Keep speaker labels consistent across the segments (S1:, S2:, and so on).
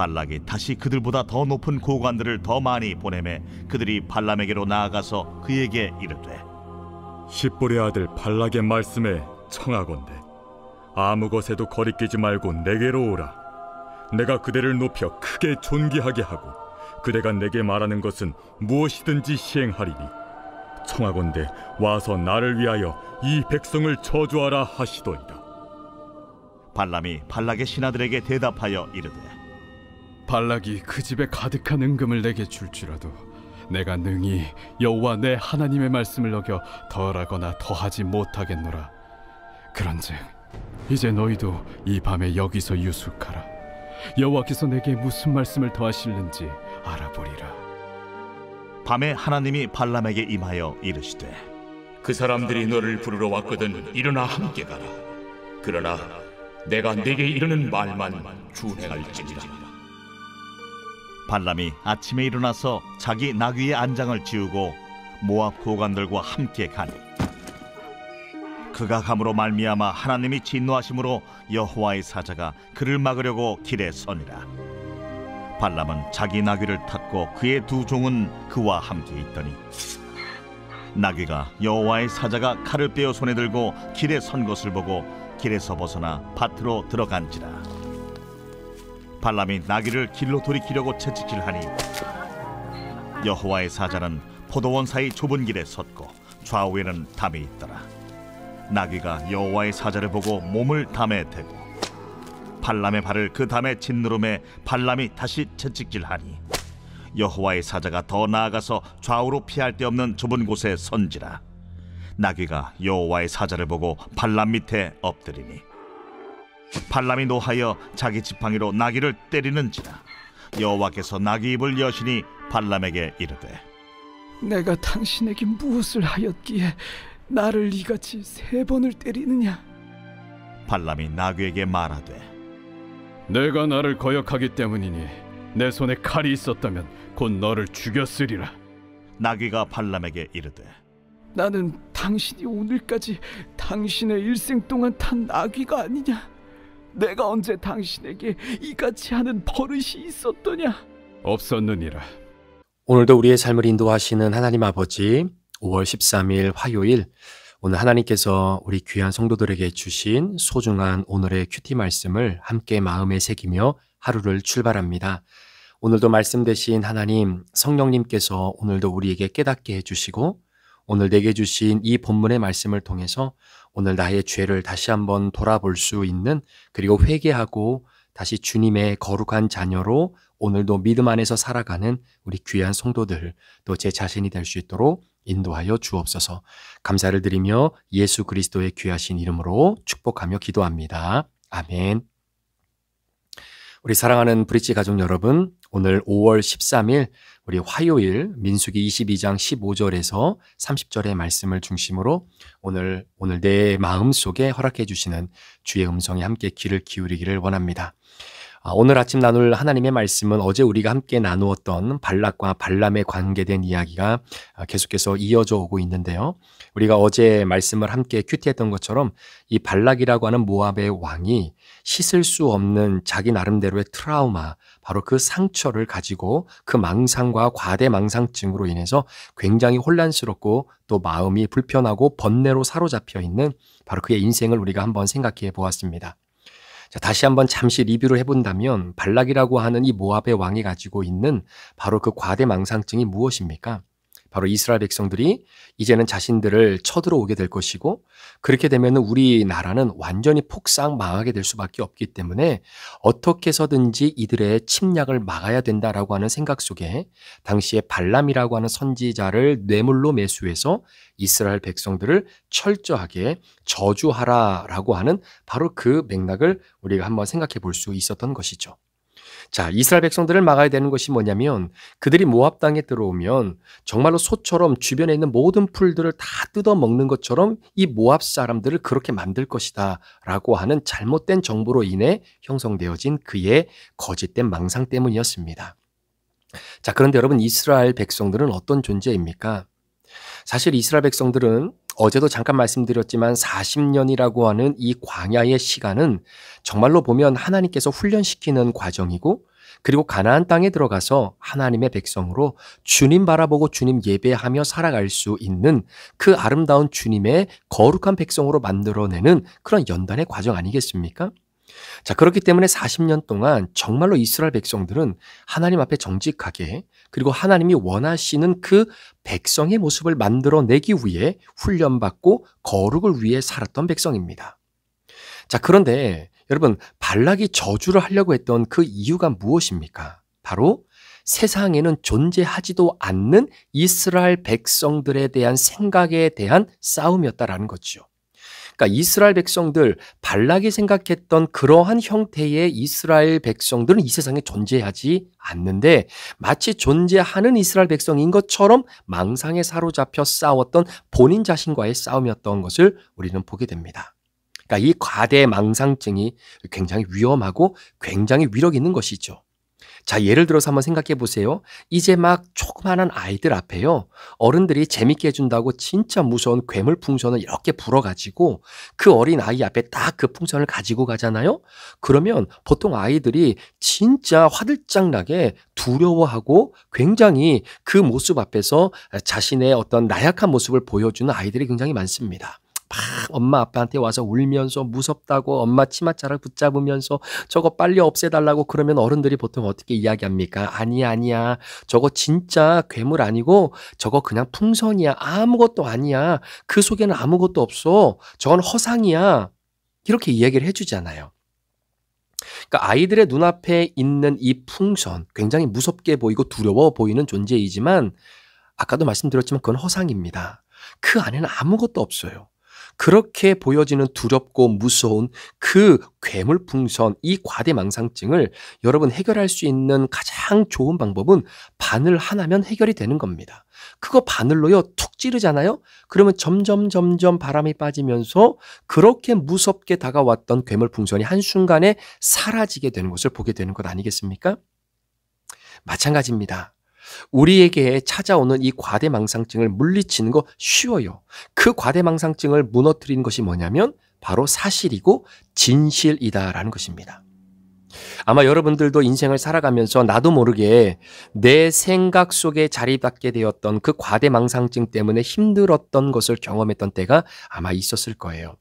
S1: 발락이 다시 그들보다 더 높은 고관들을 더 많이 보내매 그들이 발람에게로 나아가서 그에게 이르되
S2: 십볼의 아들 발락의 말씀에 청하건대 아무 것에도 거리끼지 말고 내게로 오라. 내가 그대를 높여 크게 존귀하게 하고 그대가 내게 말하는 것은 무엇이든지 시행하리니 청하건대 와서 나를 위하여 이 백성을 저주하라 하시도이다.
S1: 발람이 발락의 신하들에게 대답하여 이르되
S3: 발락이 그 집에 가득한 은금을 내게 줄지라도 내가 능히 여호와 내 하나님의 말씀을 어겨 덜하거나 더하지 못하겠노라. 그런즉 이제 너희도 이 밤에 여기서 유숙하라. 여호와께서 내게 무슨 말씀을 더하실는지 알아보리라.
S1: 밤에 하나님이 발람에게 임하여 이르시되
S4: 그 사람들이 너를 부르러 왔거든 일어나 함께 가라. 그러나 내가 네게 이르는 말만 준행할지니라.
S1: 발람이 아침에 일어나서 자기 나귀의 안장을 지우고 모압 고관들과 함께 가니 그가 감으로 말미암아 하나님이 진노하심으로 여호와의 사자가 그를 막으려고 길에 서니라. 발람은 자기 나귀를 탔고 그의 두 종은 그와 함께 있더니 나귀가 여호와의 사자가 칼을 빼어 손에 들고 길에 선 것을 보고 길에서 벗어나 밭으로 들어간지라. 발람이 나귀를 길로 돌이키려고 채찍질하니 여호와의 사자는 포도원 사이 좁은 길에 섰고 좌우에는 담이 있더라. 나귀가 여호와의 사자를 보고 몸을 담에 대고 발람의 발을 그 담에 짓누름에 발람이 다시 채찍질하니 여호와의 사자가 더 나아가서 좌우로 피할 데 없는 좁은 곳에 선지라. 나귀가 여호와의 사자를 보고 발람 밑에 엎드리니 발람이 노하여 자기 지팡이로 나귀를 때리는지라. 여호와께서 나귀 입을 여시니 발람에게 이르되
S3: 내가 당신에게 무엇을 하였기에 나를 이같이 3번을 때리느냐?
S1: 발람이 나귀에게 말하되
S3: 내가 나를 거역하기 때문이니 내 손에 칼이 있었다면 곧 너를 죽였으리라.
S1: 나귀가 발람에게 이르되
S3: 나는 당신이 오늘까지 당신의 일생 동안 탄 나귀가 아니냐? 내가 언제 당신에게 이같이 하는 버릇이 있었더냐? 없었느니라.
S5: 오늘도 우리의 삶을 인도하시는 하나님 아버지, 5월 13일 화요일, 오늘 하나님께서 우리 귀한 성도들에게 주신 소중한 오늘의 큐티 말씀을 함께 마음에 새기며 하루를 출발합니다. 오늘도 말씀 되신 하나님, 성령님께서 오늘도 우리에게 깨닫게 해주시고 오늘 내게 주신 이 본문의 말씀을 통해서 오늘 나의 죄를 다시 한번 돌아볼 수 있는, 그리고 회개하고 다시 주님의 거룩한 자녀로 오늘도 믿음 안에서 살아가는 우리 귀한 성도들, 또 제 자신이 될 수 있도록 인도하여 주옵소서. 감사를 드리며 예수 그리스도의 귀하신 이름으로 축복하며 기도합니다. 아멘. 우리 사랑하는 브릿지 가족 여러분, 오늘 5월 13일 우리 화요일 민수기 22장 15절에서 30절의 말씀을 중심으로 오늘 내 마음 속에 허락해 주시는 주의 음성에 함께 귀를 기울이기를 원합니다. 오늘 아침 나눌 하나님의 말씀은 어제 우리가 함께 나누었던 발락과 발람에 관계된 이야기가 계속해서 이어져 오고 있는데요. 우리가 어제 말씀을 함께 큐티했던 것처럼 이 발락이라고 하는 모압의 왕이 씻을 수 없는 자기 나름대로의 트라우마, 바로 그 상처를 가지고 그 망상과 과대망상증으로 인해서 굉장히 혼란스럽고 또 마음이 불편하고 번뇌로 사로잡혀 있는 바로 그의 인생을 우리가 한번 생각해 보았습니다. 자, 다시 한번 잠시 리뷰를 해본다면 발락이라고 하는 이 모압의 왕이 가지고 있는 바로 그 과대망상증이 무엇입니까? 바로 이스라엘 백성들이 이제는 자신들을 쳐들어오게 될 것이고, 그렇게 되면 우리나라는 완전히 폭삭 망하게 될 수밖에 없기 때문에 어떻게 해서든지 이들의 침략을 막아야 된다라고 하는 생각 속에 당시에 발람이라고 하는 선지자를 뇌물로 매수해서 이스라엘 백성들을 철저하게 저주하라라고 하는 바로 그 맥락을 우리가 한번 생각해 볼 수 있었던 것이죠. 자, 이스라엘 백성들을 막아야 되는 것이 뭐냐면 그들이 모압 땅에 들어오면 정말로 소처럼 주변에 있는 모든 풀들을 다 뜯어먹는 것처럼 이 모압 사람들을 그렇게 만들 것이다 라고 하는 잘못된 정보로 인해 형성되어진 그의 거짓된 망상 때문이었습니다. 자, 그런데 여러분, 이스라엘 백성들은 어떤 존재입니까? 사실 이스라엘 백성들은 어제도 잠깐 말씀드렸지만 40년이라고 하는 이 광야의 시간은 정말로 보면 하나님께서 훈련시키는 과정이고, 그리고 가나안 땅에 들어가서 하나님의 백성으로 주님 바라보고 주님 예배하며 살아갈 수 있는 그 아름다운 주님의 거룩한 백성으로 만들어내는 그런 연단의 과정 아니겠습니까? 자, 그렇기 때문에 40년 동안 정말로 이스라엘 백성들은 하나님 앞에 정직하게 그리고 하나님이 원하시는 그 백성의 모습을 만들어내기 위해 훈련받고 거룩을 위해 살았던 백성입니다. 자, 그런데 여러분, 발락이 저주를 하려고 했던 그 이유가 무엇입니까? 바로 세상에는 존재하지도 않는 이스라엘 백성들에 대한 생각에 대한 싸움이었다라는 거죠. 그러니까 이스라엘 백성들, 발락이 생각했던 그러한 형태의 이스라엘 백성들은 이 세상에 존재하지 않는데 마치 존재하는 이스라엘 백성인 것처럼 망상에 사로잡혀 싸웠던 본인 자신과의 싸움이었던 것을 우리는 보게 됩니다. 그러니까 이 과대 망상증이 굉장히 위험하고 굉장히 위력 있는 것이죠. 자, 예를 들어서 한번 생각해 보세요. 이제 막 조그마한 아이들 앞에요, 어른들이 재밌게 해준다고 진짜 무서운 괴물 풍선을 이렇게 불어가지고 그 어린 아이 앞에 딱 그 풍선을 가지고 가잖아요. 그러면 보통 아이들이 진짜 화들짝 나게 두려워하고 굉장히 그 모습 앞에서 자신의 어떤 나약한 모습을 보여주는 아이들이 굉장히 많습니다. 막 엄마 아빠한테 와서 울면서 무섭다고 엄마 치맛자락 붙잡으면서 저거 빨리 없애달라고 그러면 어른들이 보통 어떻게 이야기합니까? 아니야. 저거 진짜 괴물 아니고 저거 그냥 풍선이야. 아무것도 아니야. 그 속에는 아무것도 없어. 저건 허상이야. 이렇게 이야기를 해주잖아요. 그러니까 아이들의 눈앞에 있는 이 풍선, 굉장히 무섭게 보이고 두려워 보이는 존재이지만 아까도 말씀드렸지만 그건 허상입니다. 그 안에는 아무것도 없어요. 그렇게 보여지는 두렵고 무서운 그 괴물 풍선, 이 과대망상증을 여러분 해결할 수 있는 가장 좋은 방법은 바늘 하나면 해결이 되는 겁니다. 그거 바늘로요 툭 찌르잖아요. 그러면 점점 바람이 빠지면서 그렇게 무섭게 다가왔던 괴물 풍선이 한순간에 사라지게 되는 것을 보게 되는 것 아니겠습니까? 마찬가지입니다. 우리에게 찾아오는 이 과대망상증을 물리치는 거 쉬워요. 그 과대망상증을 무너뜨리는 것이 뭐냐면 바로 사실이고 진실이다라는 것입니다. 아마 여러분들도 인생을 살아가면서 나도 모르게 내 생각 속에 자리 잡게 되었던 그 과대망상증 때문에 힘들었던 것을 경험했던 때가 아마 있었을 거예요.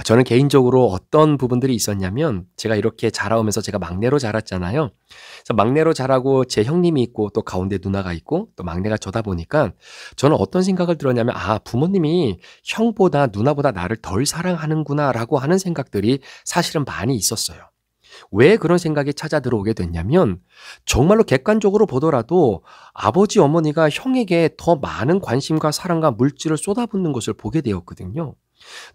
S5: 저는 개인적으로 어떤 부분들이 있었냐면 제가 이렇게 자라오면서 제가 막내로 자랐잖아요. 그래서 막내로 자라고 제 형님이 있고 또 가운데 누나가 있고 또 막내가 저다 보니까 저는 어떤 생각을 들었냐면 부모님이 형보다 누나보다 나를 덜 사랑하는구나 라고 하는 생각들이 사실은 많이 있었어요. 왜 그런 생각이 찾아 들어오게 됐냐면 정말로 객관적으로 보더라도 아버지 어머니가 형에게 더 많은 관심과 사랑과 물질을 쏟아붓는 것을 보게 되었거든요.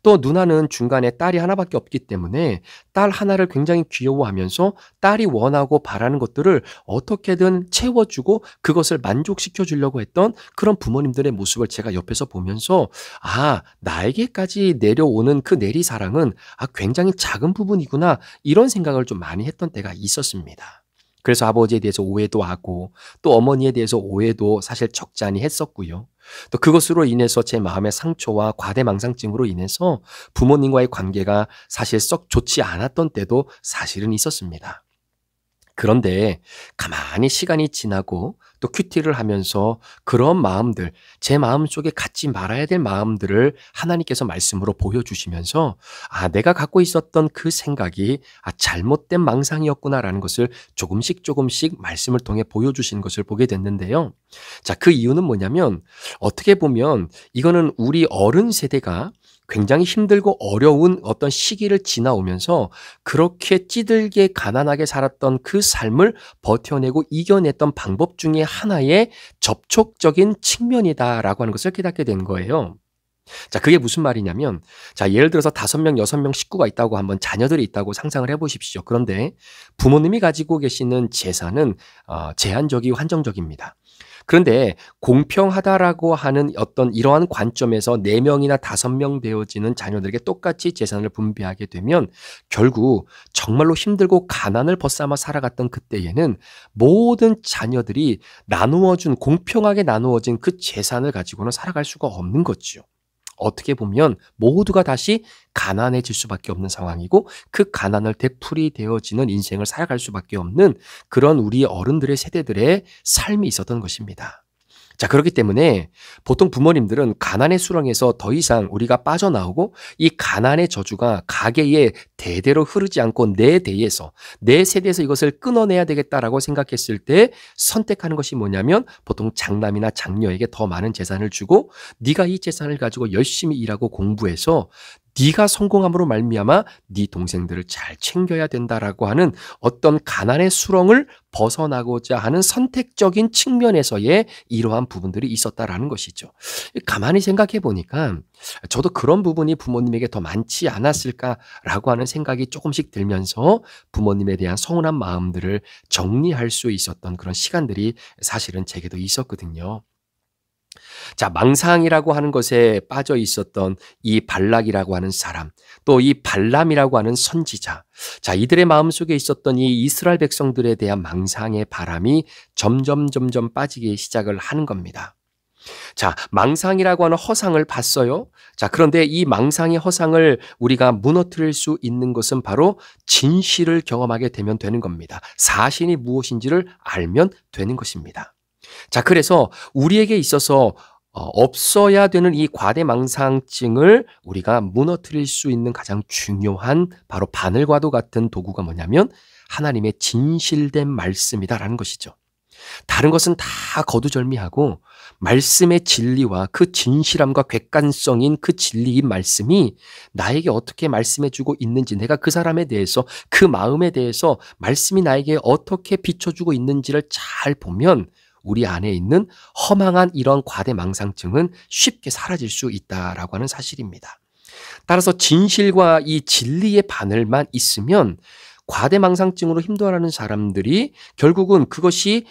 S5: 또 누나는 중간에 딸이 하나밖에 없기 때문에 딸 하나를 굉장히 귀여워하면서 딸이 원하고 바라는 것들을 어떻게든 채워주고 그것을 만족시켜 주려고 했던 그런 부모님들의 모습을 제가 옆에서 보면서 나에게까지 내려오는 그 내리사랑은 굉장히 작은 부분이구나, 이런 생각을 좀 많이 했던 때가 있었습니다. 그래서 아버지에 대해서 오해도 하고 또 어머니에 대해서 오해도 사실 적잖이 했었고요. 또 그것으로 인해서 제 마음의 상처와 과대망상증으로 인해서 부모님과의 관계가 사실 썩 좋지 않았던 때도 사실은 있었습니다. 그런데 가만히 시간이 지나고 또 큐티를 하면서 그런 마음들, 제 마음속에 갖지 말아야 될 마음들을 하나님께서 말씀으로 보여주시면서 내가 갖고 있었던 그 생각이 잘못된 망상이었구나라는 것을 조금씩 말씀을 통해 보여주시는 것을 보게 됐는데요. 자, 그 이유는 뭐냐면 어떻게 보면 이거는 우리 어른 세대가 굉장히 힘들고 어려운 어떤 시기를 지나오면서 그렇게 찌들게 가난하게 살았던 그 삶을 버텨내고 이겨냈던 방법 중에 하나의 접촉적인 측면이다라고 하는 것을 깨닫게 된 거예요. 자, 그게 무슨 말이냐면, 예를 들어서 5명, 6명 식구가 있다고 한번 자녀들이 있다고 상상을 해보십시오. 그런데 부모님이 가지고 계시는 재산은 제한적이고 한정적입니다. 그런데 공평하다라고 하는 어떤 이러한 관점에서 4명이나 5명 되어지는 자녀들에게 똑같이 재산을 분배하게 되면 결국 정말로 힘들고 가난을 벗삼아 살아갔던 그때에는 모든 자녀들이 공평하게 나누어진 그 재산을 가지고는 살아갈 수가 없는 거죠. 어떻게 보면 모두가 다시 가난해질 수밖에 없는 상황이고 그 가난을 되풀이 되어지는 인생을 살아갈 수밖에 없는 그런 우리 어른들의 세대들의 삶이 있었던 것입니다. 자, 그렇기 때문에 보통 부모님들은 가난의 수렁에서 더 이상 우리가 빠져나오고 이 가난의 저주가 가계에 대대로 흐르지 않고 내 대에서, 내 세대에서 이것을 끊어내야 되겠다라고 생각했을 때 선택하는 것이 뭐냐면 보통 장남이나 장녀에게 더 많은 재산을 주고 네가 이 재산을 가지고 열심히 일하고 공부해서 네가 성공함으로 말미암아 네 동생들을 잘 챙겨야 된다라고 하는 어떤 가난의 수렁을 벗어나고자 하는 선택적인 측면에서의 이러한 부분들이 있었다라는 것이죠. 가만히 생각해 보니까 저도 그런 부분이 부모님에게 더 많지 않았을까라고 하는 생각이 조금씩 들면서 부모님에 대한 서운한 마음들을 정리할 수 있었던 그런 시간들이 사실은 제게도 있었거든요. 자, 망상이라고 하는 것에 빠져 있었던 이 발락이라고 하는 사람, 또 이 발람이라고 하는 선지자. 자, 이들의 마음속에 있었던 이 이스라엘 백성들에 대한 망상의 바람이 점점 빠지기 시작을 하는 겁니다. 자, 망상이라고 하는 허상을 봤어요. 자, 그런데 이 망상의 허상을 우리가 무너뜨릴 수 있는 것은 바로 진실을 경험하게 되면 되는 겁니다. 사실이 무엇인지를 알면 되는 것입니다. 자, 그래서 우리에게 있어서 없어야 되는 이 과대망상증을 우리가 무너뜨릴 수 있는 가장 중요한 바로 바늘과도 같은 도구가 뭐냐면 하나님의 진실된 말씀이다라는 것이죠. 다른 것은 다 거두절미하고 말씀의 진리와 그 진실함과 객관성인 그 진리인 말씀이 나에게 어떻게 말씀해주고 있는지, 내가 그 사람에 대해서, 그 마음에 대해서 말씀이 나에게 어떻게 비춰주고 있는지를 잘 보면 우리 안에 있는 허망한 이런 과대망상증은 쉽게 사라질 수 있다라고 하는 사실입니다. 따라서 진실과 이 진리의 바늘만 있으면 과대망상증으로 힘들어하는 사람들이 결국은 그것이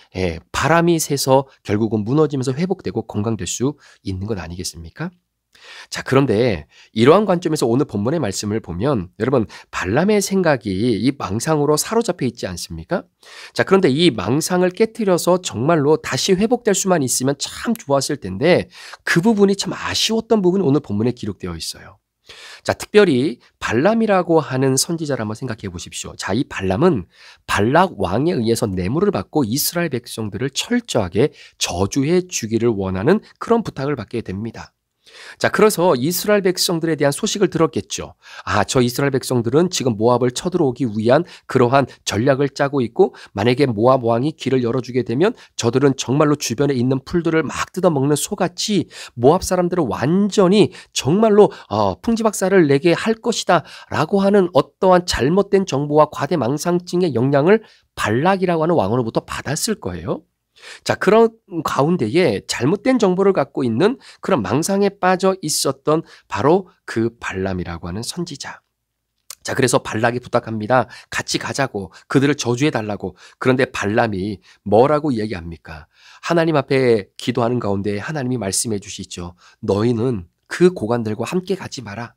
S5: 바람이 새서 결국은 무너지면서 회복되고 건강될 수 있는 것 아니겠습니까? 자, 그런데 이러한 관점에서 오늘 본문의 말씀을 보면 여러분, 발람의 생각이 이 망상으로 사로잡혀 있지 않습니까? 자, 그런데 이 망상을 깨트려서 정말로 다시 회복될 수만 있으면 참 좋았을 텐데 그 부분이 참 아쉬웠던 부분이 오늘 본문에 기록되어 있어요. 자, 특별히 발람이라고 하는 선지자를 한번 생각해 보십시오. 자, 이 발람은 발락 왕에 의해서 뇌물을 받고 이스라엘 백성들을 철저하게 저주해 주기를 원하는 그런 부탁을 받게 됩니다. 자, 그래서 이스라엘 백성들에 대한 소식을 들었겠죠. 아, 저 이스라엘 백성들은 지금 모압을 쳐들어오기 위한 그러한 전략을 짜고 있고 만약에 모압 왕이 길을 열어주게 되면 저들은 정말로 주변에 있는 풀들을 막 뜯어먹는 소같이 모압 사람들을 완전히 정말로 풍지박살을 내게 할 것이다 라고 하는 어떠한 잘못된 정보와 과대망상증의 영향을 발락이라고 하는 왕으로부터 받았을 거예요. 자, 그런 가운데에 잘못된 정보를 갖고 있는 그런 망상에 빠져 있었던 바로 그 발람이라고 하는 선지자. 자, 그래서 발락이 부탁합니다. 같이 가자고, 그들을 저주해 달라고. 그런데 발람이 뭐라고 이야기합니까? 하나님 앞에 기도하는 가운데 하나님이 말씀해 주시죠. 너희는 그 고관들과 함께 가지 마라.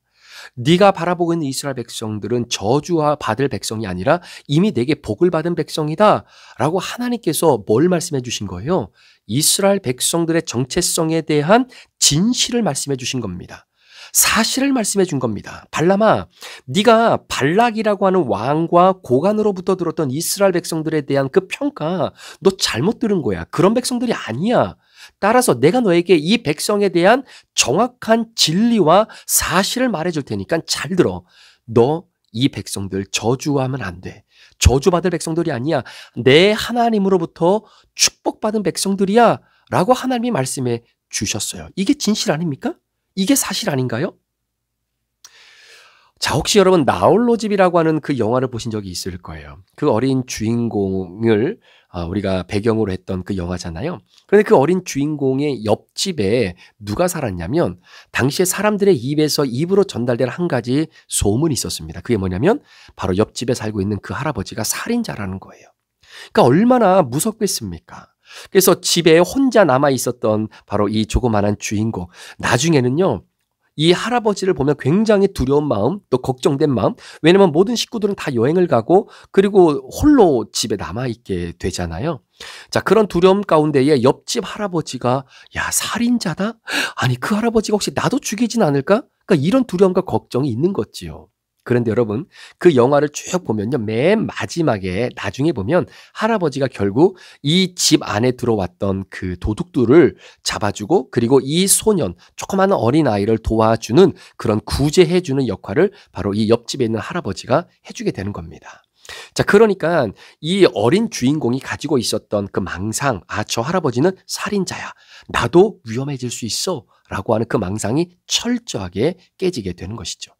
S5: 네가 바라보고 있는 이스라엘 백성들은 저주와 받을 백성이 아니라 이미 내게 복을 받은 백성이다 라고 하나님께서 뭘 말씀해 주신 거예요? 이스라엘 백성들의 정체성에 대한 진실을 말씀해 주신 겁니다. 사실을 말씀해 준 겁니다. 발람아, 네가 발락이라고 하는 왕과 고관으로부터 들었던 이스라엘 백성들에 대한 그 평가 너 잘못 들은 거야. 그런 백성들이 아니야. 따라서 내가 너에게 이 백성에 대한 정확한 진리와 사실을 말해줄 테니까 잘 들어. 너 이 백성들 저주하면 안 돼. 저주받을 백성들이 아니야. 내 하나님으로부터 축복받은 백성들이야 라고 하나님이 말씀해 주셨어요. 이게 진실 아닙니까? 이게 사실 아닌가요? 자, 혹시 여러분 나홀로집이라고 하는 그 영화를 보신 적이 있을 거예요. 그 어린 주인공을 우리가 배경으로 했던 그 영화잖아요. 그런데 그 어린 주인공의 옆집에 누가 살았냐면 당시에 사람들의 입에서 입으로 전달된 한 가지 소문이 있었습니다. 그게 뭐냐면 바로 옆집에 살고 있는 그 할아버지가 살인자라는 거예요. 그러니까 얼마나 무섭겠습니까? 그래서 집에 혼자 남아 있었던 바로 이 조그만한 주인공, 나중에는요 이 할아버지를 보면 굉장히 두려운 마음, 또 걱정된 마음. 왜냐면 모든 식구들은 다 여행을 가고 그리고 홀로 집에 남아있게 되잖아요. 자, 그런 두려움 가운데에 옆집 할아버지가 야, 살인자다? 아니, 그 할아버지가 혹시 나도 죽이진 않을까? 그러니까 이런 두려움과 걱정이 있는 거지요. 그런데 여러분, 그 영화를 쭉 보면요. 맨 마지막에 나중에 보면 할아버지가 결국 이 집 안에 들어왔던 그 도둑들을 잡아주고 그리고 이 소년, 조그마한 어린아이를 도와주는 그런 구제해주는 역할을 바로 이 옆집에 있는 할아버지가 해주게 되는 겁니다. 자, 그러니까 이 어린 주인공이 가지고 있었던 그 망상, 아, 저 할아버지는 살인자야. 나도 위험해질 수 있어. 라고 하는 그 망상이 철저하게 깨지게 되는 것이죠.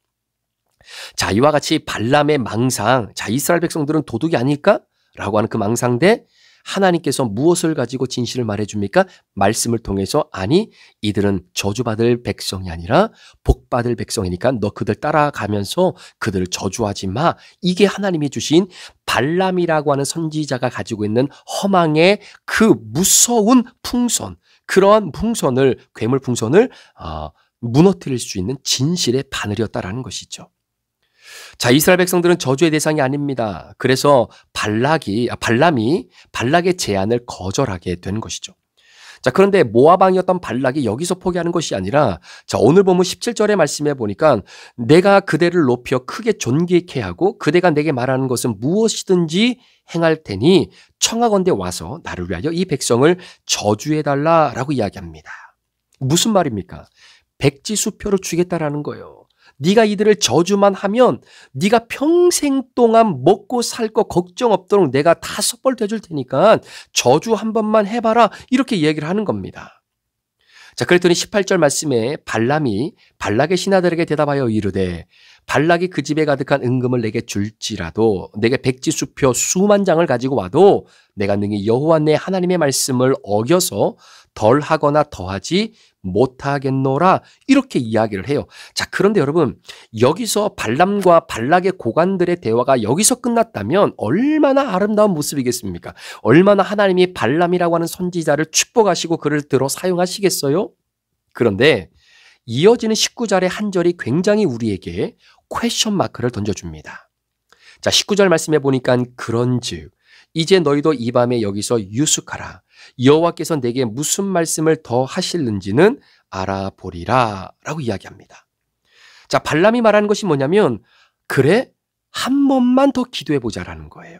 S5: 자, 이와 같이 발람의 망상, 자, 이스라엘 백성들은 도둑이 아닐까? 라고 하는 그 망상대 하나님께서 무엇을 가지고 진실을 말해줍니까? 말씀을 통해서 아니, 이들은 저주받을 백성이 아니라 복받을 백성이니까 너 그들 따라가면서 그들을 저주하지 마. 이게 하나님이 주신 발람이라고 하는 선지자가 가지고 있는 허망의 그 무서운 풍선, 그러한 풍선을, 괴물 풍선을 무너뜨릴 수 있는 진실의 바늘이었다라는 것이죠. 자, 이스라엘 백성들은 저주의 대상이 아닙니다. 그래서 발람이 발락의 제안을 거절하게 되는 것이죠. 자, 그런데 모압 왕이었던 발락이 여기서 포기하는 것이 아니라 자, 오늘 보면 17절의 말씀에 보니까 내가 그대를 높여 크게 존귀케 하고 그대가 내게 말하는 것은 무엇이든지 행할 테니 청하건대 와서 나를 위하여 이 백성을 저주해달라라고 이야기합니다. 무슨 말입니까? 백지수표를 주겠다라는 거예요. 네가 이들을 저주만 하면 네가 평생 동안 먹고 살 거 걱정 없도록 내가 5벌 돼줄 테니까 저주 한 번만 해봐라 이렇게 얘기를 하는 겁니다. 자, 그랬더니 18절 말씀에 발람이 발락의 신하들에게 대답하여 이르되 발락이 그 집에 가득한 은금을 내게 줄지라도 내게 백지수표 수만 장을 가지고 와도 내가 능히 여호와 내 하나님의 말씀을 어겨서 덜하거나 더하지 못하겠노라 이렇게 이야기를 해요. 자, 그런데 여러분 여기서 발람과 발락의 고관들의 대화가 여기서 끝났다면 얼마나 아름다운 모습이겠습니까? 얼마나 하나님이 발람이라고 하는 선지자를 축복하시고 그를 들어 사용하시겠어요? 그런데 이어지는 19절의 한 절이 굉장히 우리에게 퀘션 마크를 던져줍니다. 자, 19절 말씀해 보니까 그런즉 이제 너희도 이 밤에 여기서 유숙하라. 여호와께서 내게 무슨 말씀을 더 하실는지는 알아보리라 라고 이야기합니다. 자, 발람이 말하는 것이 뭐냐면 그래? 한 번만 더 기도해 보자라는 거예요.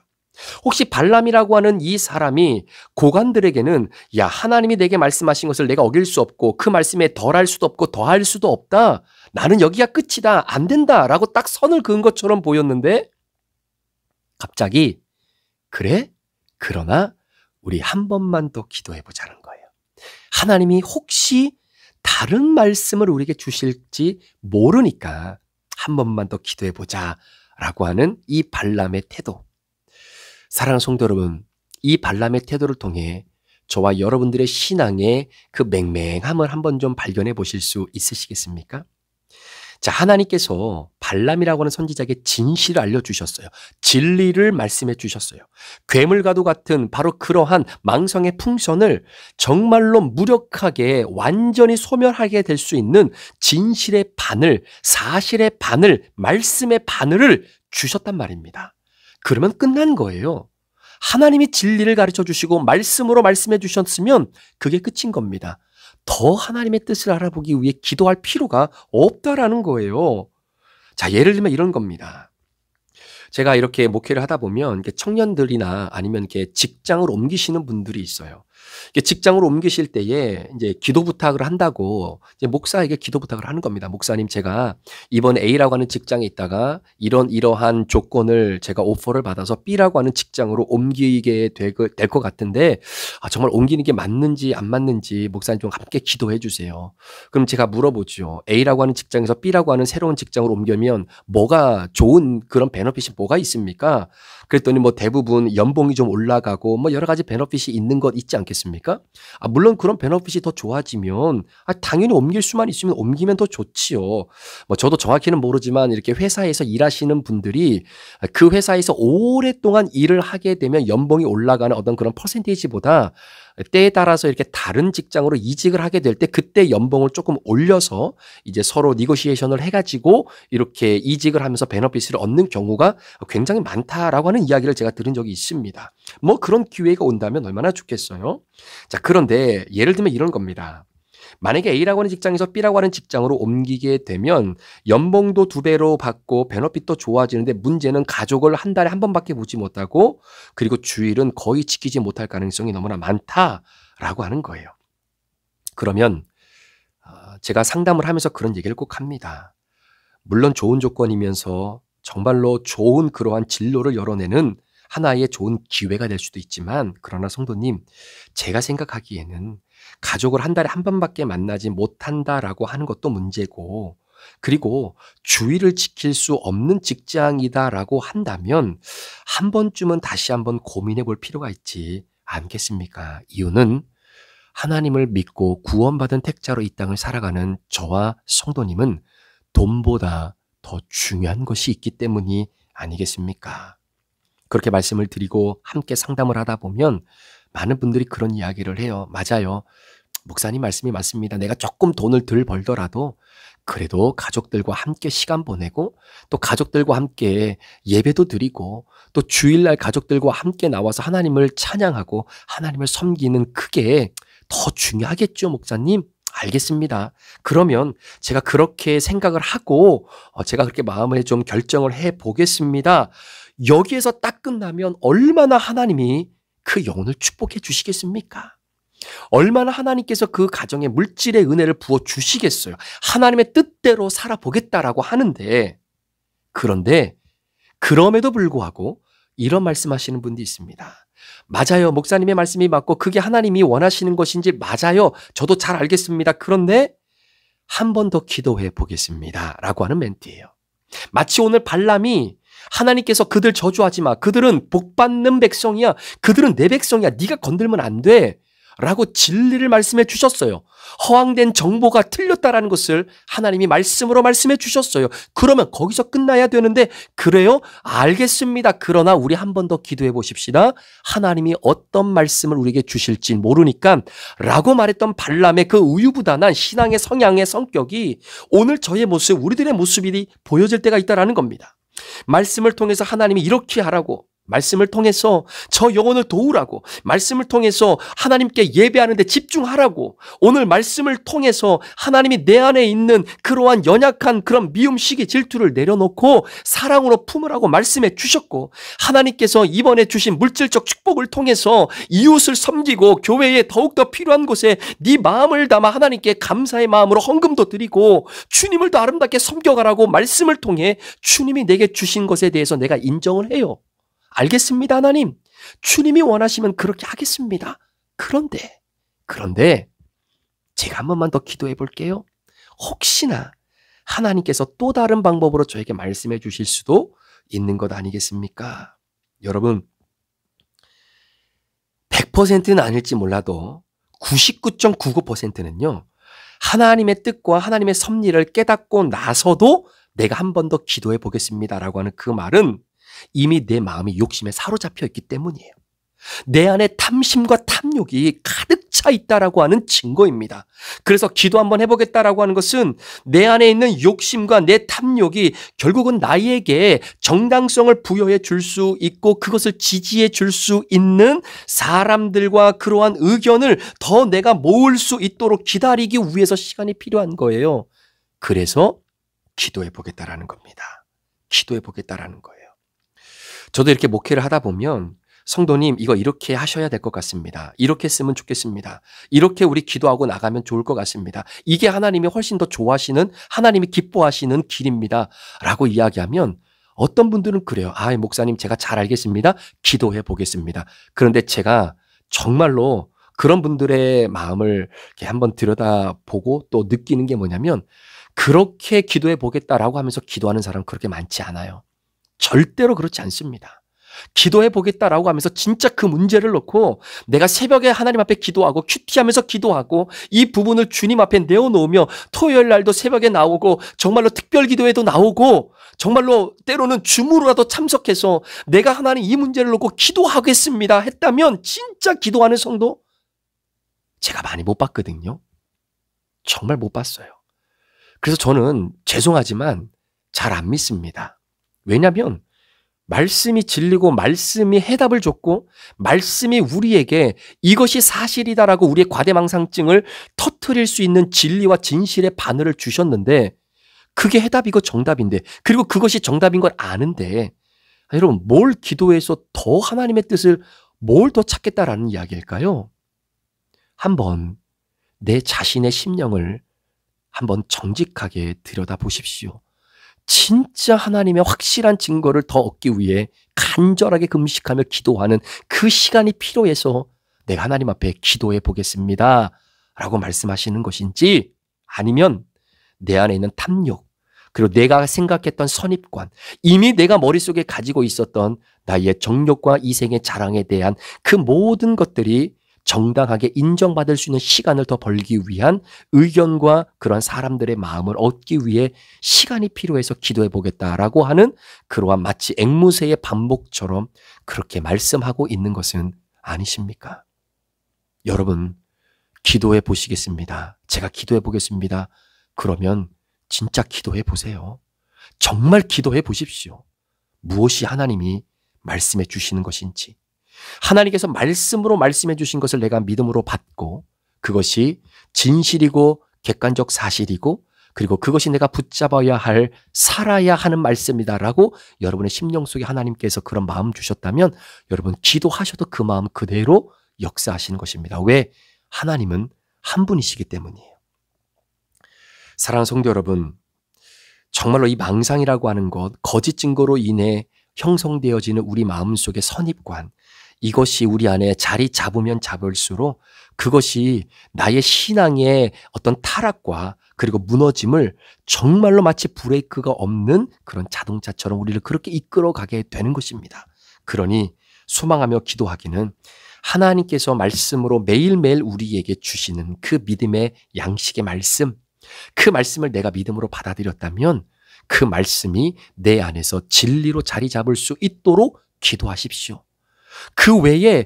S5: 혹시 발람이라고 하는 이 사람이 고관들에게는 야, 하나님이 내게 말씀하신 것을 내가 어길 수 없고 그 말씀에 덜할 수도 없고 더할 수도 없다. 나는 여기가 끝이다. 안 된다. 라고 딱 선을 그은 것처럼 보였는데 갑자기 그래? 그러나 우리 한 번만 더 기도해 보자는 거예요. 하나님이 혹시 다른 말씀을 우리에게 주실지 모르니까 한 번만 더 기도해 보자라고 하는 이 발람의 태도. 사랑하는 성도 여러분, 이 발람의 태도를 통해 저와 여러분들의 신앙의 그 맹맹함을 한번 좀 발견해 보실 수 있으시겠습니까? 자, 하나님께서 발람이라고 하는 선지자에게 진실을 알려주셨어요. 진리를 말씀해 주셨어요. 괴물과도 같은 바로 그러한 망성의 풍선을 정말로 무력하게 완전히 소멸하게 될 수 있는 진실의 바늘, 사실의 바늘, 말씀의 바늘을 주셨단 말입니다. 그러면 끝난 거예요. 하나님이 진리를 가르쳐 주시고 말씀으로 말씀해 주셨으면 그게 끝인 겁니다. 더 하나님의 뜻을 알아보기 위해 기도할 필요가 없다라는 거예요. 자, 예를 들면 이런 겁니다. 제가 이렇게 목회를 하다 보면 청년들이나 아니면 이렇게 직장을 옮기시는 분들이 있어요. 직장으로 옮기실 때에 이제 기도 부탁을 한다고 이제 목사에게 기도 부탁을 하는 겁니다. 목사님, 제가 이번 A라고 하는 직장에 있다가 이러한 조건을 제가 오퍼를 받아서 B라고 하는 직장으로 옮기게 될 것 같은데 정말 옮기는 게 맞는지 안 맞는지 목사님 좀 함께 기도해 주세요. 그럼 제가 물어보죠. A라고 하는 직장에서 B라고 하는 새로운 직장으로 옮기면 뭐가 좋은 그런 베너핏이 뭐가 있습니까? 그랬더니 뭐 대부분 연봉이 좀 올라가고 뭐 여러 가지 베너핏이 있는 것 있지 않겠습니까? 물론 그런 베너핏이 더 좋아지면 당연히 옮길 수만 있으면 옮기면 더 좋지요. 뭐 저도 정확히는 모르지만 이렇게 회사에서 일하시는 분들이 그 회사에서 오랫동안 일을 하게 되면 연봉이 올라가는 어떤 그런 퍼센테이지보다 때에 따라서 이렇게 다른 직장으로 이직을 하게 될 때 그때 연봉을 조금 올려서 이제 서로 니고시에이션을 해가지고 이렇게 이직을 하면서 베너핏을 얻는 경우가 굉장히 많다라고 하는 이야기를 제가 들은 적이 있습니다. 뭐 그런 기회가 온다면 얼마나 좋겠어요. 자, 그런데 예를 들면 이런 겁니다. 만약에 A라고 하는 직장에서 B라고 하는 직장으로 옮기게 되면 연봉도 2배로 받고 베너핏도 좋아지는데 문제는 가족을 한 달에 한 번밖에 보지 못하고 그리고 주일은 거의 지키지 못할 가능성이 너무나 많다라고 하는 거예요. 그러면 제가 상담을 하면서 그런 얘기를 꼭 합니다. 물론 좋은 조건이면서 정말로 좋은 그러한 진로를 열어내는 하나의 좋은 기회가 될 수도 있지만 그러나 성도님, 제가 생각하기에는 가족을 한 달에 한 번밖에 만나지 못한다라고 하는 것도 문제고 그리고 주의를 지킬 수 없는 직장이다라고 한다면 한 번쯤은 다시 한번 고민해 볼 필요가 있지 않겠습니까? 이유는 하나님을 믿고 구원받은 택자로 이 땅을 살아가는 저와 성도님은 돈보다 더 중요한 것이 있기 때문이 아니겠습니까? 그렇게 말씀을 드리고 함께 상담을 하다 보면 많은 분들이 그런 이야기를 해요. 맞아요. 목사님 말씀이 맞습니다. 내가 조금 돈을 덜 벌더라도 그래도 가족들과 함께 시간 보내고 또 가족들과 함께 예배도 드리고 또 주일날 가족들과 함께 나와서 하나님을 찬양하고 하나님을 섬기는 그게 더 중요하겠죠, 목사님? 알겠습니다. 그러면 제가 그렇게 생각을 하고 제가 그렇게 마음에 좀 결정을 해 보겠습니다. 여기에서 딱 끝나면 얼마나 하나님이 그 영혼을 축복해 주시겠습니까? 얼마나 하나님께서 그 가정에 물질의 은혜를 부어 주시겠어요? 하나님의 뜻대로 살아보겠다라고 하는데 그런데 그럼에도 불구하고 이런 말씀하시는 분도 있습니다. 맞아요. 목사님의 말씀이 맞고 그게 하나님이 원하시는 것인지 맞아요. 저도 잘 알겠습니다. 그런데 한 번 더 기도해 보겠습니다. 라고 하는 멘트예요. 마치 오늘 발람이 하나님께서 그들 저주하지 마. 그들은 복받는 백성이야. 그들은 내 백성이야. 네가 건들면 안 돼. 라고 진리를 말씀해 주셨어요. 허황된 정보가 틀렸다라는 것을 하나님이 말씀으로 말씀해 주셨어요. 그러면 거기서 끝나야 되는데 그래요? 알겠습니다. 그러나 우리 한 번 더 기도해 보십시다. 하나님이 어떤 말씀을 우리에게 주실지 모르니까 라고 말했던 발람의 그 우유부단한 신앙의 성향의 성격이 오늘 저의 모습, 우리들의 모습이 보여질 때가 있다는 겁니다. 말씀을 통해서 하나님이 이렇게 하라고 말씀을 통해서 저 영혼을 도우라고 말씀을 통해서 하나님께 예배하는 데 집중하라고 오늘 말씀을 통해서 하나님이 내 안에 있는 그러한 연약한 그런 미움, 시기, 질투를 내려놓고 사랑으로 품으라고 말씀해 주셨고 하나님께서 이번에 주신 물질적 축복을 통해서 이웃을 섬기고 교회에 더욱더 필요한 곳에 네 마음을 담아 하나님께 감사의 마음으로 헌금도 드리고 주님을 더 아름답게 섬겨가라고 말씀을 통해 주님이 내게 주신 것에 대해서 내가 인정을 해요. 알겠습니다, 하나님. 주님이 원하시면 그렇게 하겠습니다. 그런데 제가 한 번만 더 기도해 볼게요. 혹시나 하나님께서 또 다른 방법으로 저에게 말씀해 주실 수도 있는 것 아니겠습니까? 여러분, 100%는 아닐지 몰라도 99.99%는요. 하나님의 뜻과 하나님의 섭리를 깨닫고 나서도 내가 한 번 더 기도해 보겠습니다라고 하는 그 말은 이미 내 마음이 욕심에 사로잡혀 있기 때문이에요. 내 안에 탐심과 탐욕이 가득 차 있다라고 하는 증거입니다. 그래서 기도 한번 해보겠다라고 하는 것은 내 안에 있는 욕심과 내 탐욕이 결국은 나에게 정당성을 부여해 줄 수 있고 그것을 지지해 줄 수 있는 사람들과 그러한 의견을 더 내가 모을 수 있도록 기다리기 위해서 시간이 필요한 거예요. 그래서 기도해 보겠다라는 겁니다. 기도해 보겠다라는 거예요. 저도 이렇게 목회를 하다 보면 성도님 이거 이렇게 하셔야 될 것 같습니다. 이렇게 했으면 좋겠습니다. 이렇게 우리 기도하고 나가면 좋을 것 같습니다. 이게 하나님이 훨씬 더 좋아하시는 하나님이 기뻐하시는 길입니다. 라고 이야기하면 어떤 분들은 그래요. 아, 목사님 제가 잘 알겠습니다. 기도해 보겠습니다. 그런데 제가 정말로 그런 분들의 마음을 이렇게 한번 들여다보고 또 느끼는 게 뭐냐면 그렇게 기도해 보겠다라고 하면서 기도하는 사람은 그렇게 많지 않아요. 절대로 그렇지 않습니다. 기도해 보겠다라고 하면서 진짜 그 문제를 놓고 내가 새벽에 하나님 앞에 기도하고 큐티하면서 기도하고 이 부분을 주님 앞에 내어놓으며 토요일 날도 새벽에 나오고 정말로 특별 기도에도 나오고 정말로 때로는 줌으로라도 참석해서 내가 하나님 이 문제를 놓고 기도하겠습니다 했다면 진짜 기도하는 성도 제가 많이 못 봤거든요. 정말 못 봤어요. 그래서 저는 죄송하지만 잘 안 믿습니다. 왜냐하면 말씀이 진리고 말씀이 해답을 줬고 말씀이 우리에게 이것이 사실이다라고 우리의 과대망상증을 터뜨릴 수 있는 진리와 진실의 바늘을 주셨는데 그게 해답이고 정답인데 그리고 그것이 정답인 걸 아는데 여러분 뭘 기도해서 더 하나님의 뜻을 뭘 더 찾겠다라는 이야기일까요? 한번 내 자신의 심령을 한번 정직하게 들여다보십시오. 진짜 하나님의 확실한 증거를 더 얻기 위해 간절하게 금식하며 기도하는 그 시간이 필요해서 내가 하나님 앞에 기도해 보겠습니다 라고 말씀하시는 것인지 아니면 내 안에 있는 탐욕 그리고 내가 생각했던 선입관 이미 내가 머릿속에 가지고 있었던 나의 정욕과 이생의 자랑에 대한 그 모든 것들이 정당하게 인정받을 수 있는 시간을 더 벌기 위한 의견과 그런 사람들의 마음을 얻기 위해 시간이 필요해서 기도해 보겠다라고 하는 그러한 마치 앵무새의 반복처럼 그렇게 말씀하고 있는 것은 아니십니까? 여러분 기도해 보시겠습니다. 제가 기도해 보겠습니다. 그러면 진짜 기도해 보세요. 정말 기도해 보십시오. 무엇이 하나님이 말씀해 주시는 것인지 하나님께서 말씀으로 말씀해 주신 것을 내가 믿음으로 받고 그것이 진실이고 객관적 사실이고 그리고 그것이 내가 붙잡아야 할 살아야 하는 말씀이다라고 여러분의 심령 속에 하나님께서 그런 마음 주셨다면 여러분 기도하셔도 그 마음 그대로 역사하시는 것입니다. 왜? 하나님은 한 분이시기 때문이에요. 사랑하는 성도 여러분, 정말로 이 망상이라고 하는 것, 거짓 증거로 인해 형성되어지는 우리 마음속의 선입관 이것이 우리 안에 자리 잡으면 잡을수록 그것이 나의 신앙의 어떤 타락과 그리고 무너짐을 정말로 마치 브레이크가 없는 그런 자동차처럼 우리를 그렇게 이끌어가게 되는 것입니다. 그러니 소망하며 기도하기는 하나님께서 말씀으로 매일매일 우리에게 주시는 그 믿음의 양식의 말씀 그 말씀을 내가 믿음으로 받아들였다면 그 말씀이 내 안에서 진리로 자리 잡을 수 있도록 기도하십시오. 그 외에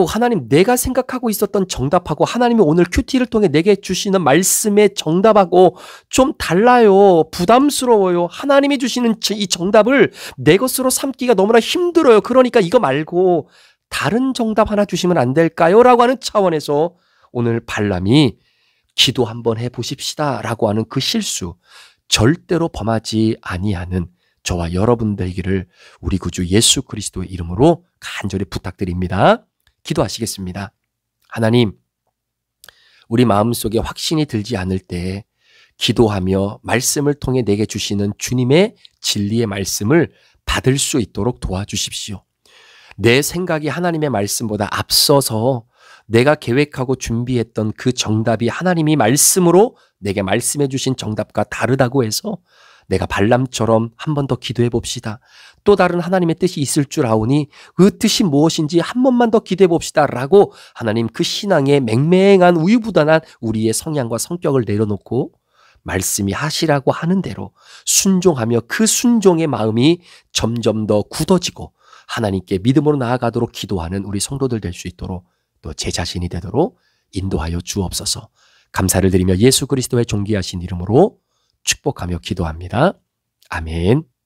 S5: 하나님 내가 생각하고 있었던 정답하고 하나님이 오늘 큐티를 통해 내게 주시는 말씀의 정답하고 좀 달라요. 부담스러워요. 하나님이 주시는 이 정답을 내 것으로 삼기가 너무나 힘들어요. 그러니까 이거 말고 다른 정답 하나 주시면 안 될까요? 라고 하는 차원에서 오늘 발람이 기도 한번 해보십시다 라고 하는 그 실수 절대로 범하지 아니하는 저와 여러분 되기를 우리 구주 예수 그리스도의 이름으로 간절히 부탁드립니다. 기도하시겠습니다. 하나님, 우리 마음속에 확신이 들지 않을 때 기도하며 말씀을 통해 내게 주시는 주님의 진리의 말씀을 받을 수 있도록 도와주십시오. 내 생각이 하나님의 말씀보다 앞서서 내가 계획하고 준비했던 그 정답이 하나님이 말씀으로 내게 말씀해 주신 정답과 다르다고 해서 내가 발람처럼 한 번 더 기도해 봅시다. 또 다른 하나님의 뜻이 있을 줄 아오니 그 뜻이 무엇인지 한 번만 더 기도해 봅시다 라고 하나님 그 신앙의 맹맹한 우유부단한 우리의 성향과 성격을 내려놓고 말씀이 하시라고 하는 대로 순종하며 그 순종의 마음이 점점 더 굳어지고 하나님께 믿음으로 나아가도록 기도하는 우리 성도들 될 수 있도록 또 제 자신이 되도록 인도하여 주옵소서. 감사를 드리며 예수 그리스도의 존귀하신 이름으로 축복하며 기도합니다. 아멘.